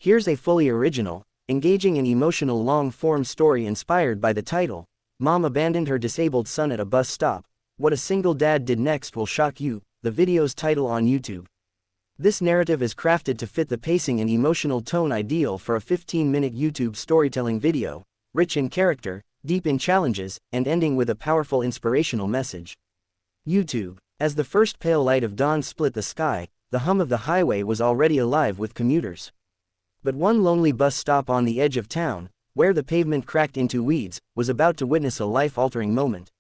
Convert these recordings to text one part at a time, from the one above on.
Here's a fully original, engaging and emotional long-form story inspired by the title, Mom Abandoned Her Disabled Son at a Bus Stop. What a Single Dad Did Next Will Shock You, the video's title on YouTube. This narrative is crafted to fit the pacing and emotional tone ideal for a 15-minute YouTube storytelling video, rich in character, deep in challenges, and ending with a powerful inspirational message. YouTube. As the first pale light of dawn split the sky, the hum of the highway was already alive with commuters. But one lonely bus stop on the edge of town, where the pavement cracked into weeds, was about to witness a life-altering moment.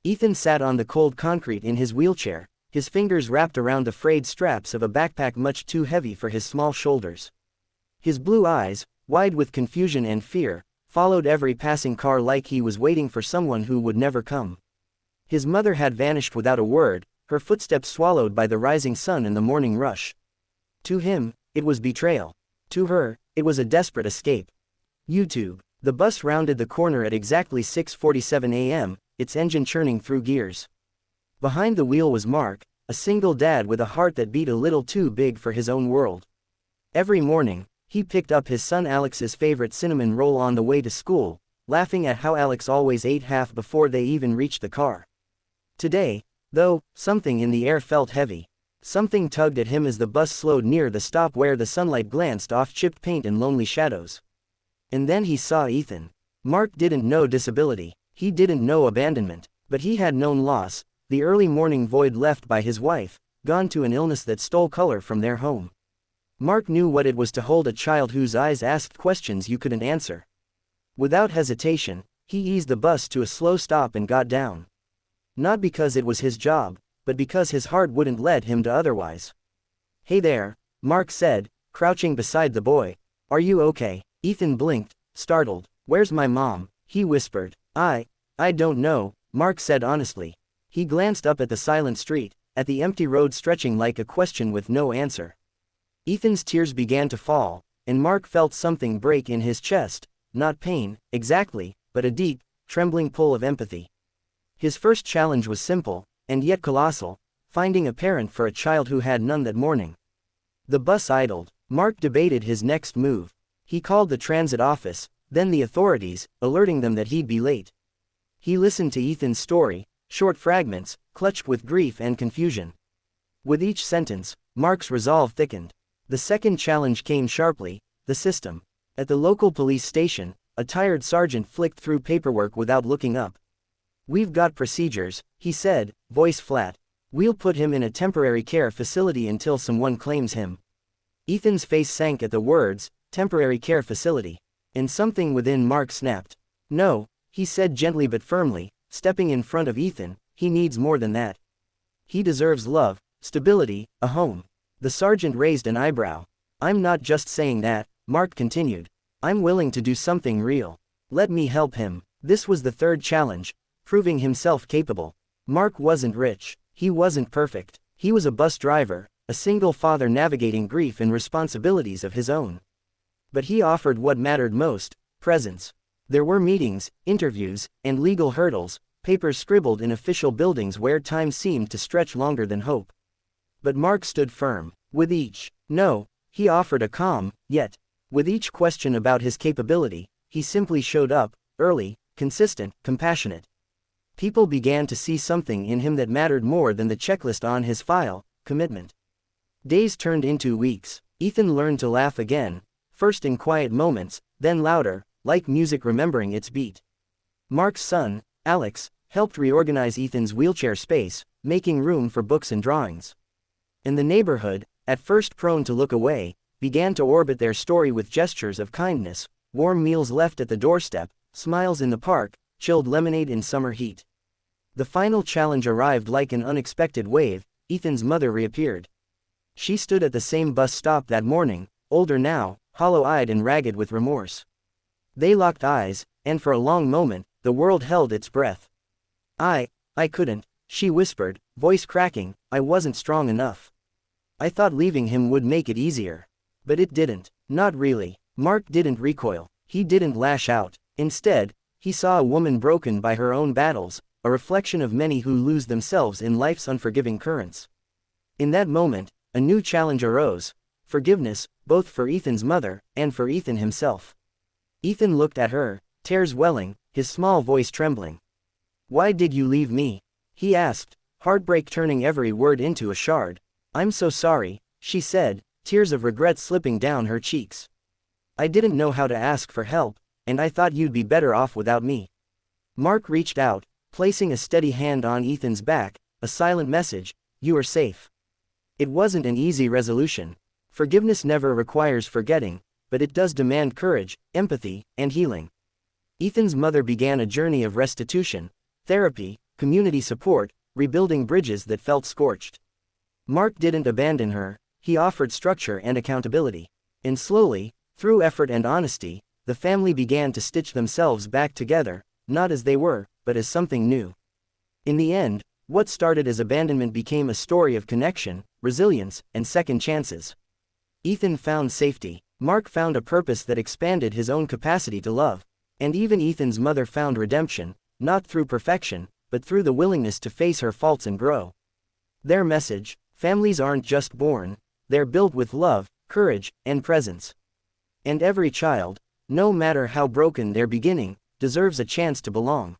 Ethan sat on the cold concrete in his wheelchair, his fingers wrapped around the frayed straps of a backpack much too heavy for his small shoulders. His blue eyes, wide with confusion and fear, followed every passing car like he was waiting for someone who would never come. His mother had vanished without a word, her footsteps swallowed by the rising sun and the morning rush. To him, it was betrayal. To her, it was a desperate escape. YouTube. The bus rounded the corner at exactly 6:47 a.m., its engine churning through gears. Behind the wheel was Mark, a single dad with a heart that beat a little too big for his own world. Every morning, he picked up his son Alex's favorite cinnamon roll on the way to school, laughing at how Alex always ate half before they even reached the car. Today, though, something in the air felt heavy. Something tugged at him as the bus slowed near the stop where the sunlight glanced off chipped paint and lonely shadows. And then he saw Ethan. Mark didn't know disability, he didn't know abandonment, but he had known loss, the early morning void left by his wife, gone to an illness that stole color from their home. Mark knew what it was to hold a child whose eyes asked questions you couldn't answer. Without hesitation, he eased the bus to a slow stop and got down. Not because it was his job, but because his heart wouldn't let him to otherwise. "Hey there," Mark said, crouching beside the boy. "Are you okay?" Ethan blinked, startled. "Where's my mom?" he whispered. I don't know," Mark said honestly. He glanced up at the silent street, at the empty road stretching like a question with no answer. Ethan's tears began to fall, and Mark felt something break in his chest, not pain, exactly, but a deep, trembling pull of empathy. His first challenge was simple, and yet colossal, finding a parent for a child who had none that morning. The bus idled. Mark debated his next move. He called the transit office, then the authorities, alerting them that he'd be late. He listened to Ethan's story, short fragments, clutched with grief and confusion. With each sentence, Mark's resolve thickened. The second challenge came sharply, the system. At the local police station, a tired sergeant flicked through paperwork without looking up. "We've got procedures," he said, voice flat. "We'll put him in a temporary care facility until someone claims him." Ethan's face sank at the words, temporary care facility. And something within Mark snapped. "No," he said gently but firmly, stepping in front of Ethan, "he needs more than that. He deserves love, stability, a home." The sergeant raised an eyebrow. "I'm not just saying that," Mark continued. "I'm willing to do something real. Let me help him." This was the third challenge, proving himself capable. Mark wasn't rich, he wasn't perfect, he was a bus driver, a single father navigating grief and responsibilities of his own. But he offered what mattered most, presence. There were meetings, interviews, and legal hurdles, papers scribbled in official buildings where time seemed to stretch longer than hope. But Mark stood firm. With each "no," he offered a calm, yet, with each question about his capability, he simply showed up, early, consistent, compassionate. People began to see something in him that mattered more than the checklist on his file, commitment. Days turned into weeks. Ethan learned to laugh again, first in quiet moments, then louder, like music remembering its beat. Mark's son, Alex, helped reorganize Ethan's wheelchair space, making room for books and drawings. And the neighborhood, at first prone to look away, began to orbit their story with gestures of kindness, warm meals left at the doorstep, smiles in the park, chilled lemonade in summer heat. The final challenge arrived like an unexpected wave. Ethan's mother reappeared. She stood at the same bus stop that morning, older now, hollow-eyed and ragged with remorse. They locked eyes, and for a long moment, the world held its breath. I couldn't," she whispered, voice cracking. "I wasn't strong enough. I thought leaving him would make it easier. But it didn't." Not really. Mark didn't recoil. He didn't lash out. Instead, he saw a woman broken by her own battles, a reflection of many who lose themselves in life's unforgiving currents. In that moment, a new challenge arose. Forgiveness, both for Ethan's mother, and for Ethan himself. Ethan looked at her, tears welling, his small voice trembling. "Why did you leave me?" he asked, heartbreak turning every word into a shard. "I'm so sorry," she said, tears of regret slipping down her cheeks. "I didn't know how to ask for help, and I thought you'd be better off without me." Mark reached out, placing a steady hand on Ethan's back, a silent message: "You are safe." It wasn't an easy resolution. Forgiveness never requires forgetting, but it does demand courage, empathy, and healing. Ethan's mother began a journey of restitution, therapy, community support, rebuilding bridges that felt scorched. Mark didn't abandon her, he offered structure and accountability. And slowly, through effort and honesty, the family began to stitch themselves back together, not as they were, but as something new. In the end, what started as abandonment became a story of connection, resilience, and second chances. Ethan found safety. Mark found a purpose that expanded his own capacity to love. And even Ethan's mother found redemption, not through perfection, but through the willingness to face her faults and grow. Their message: families aren't just born, they're built with love, courage, and presence. And every child, no matter how broken their beginning, deserves a chance to belong.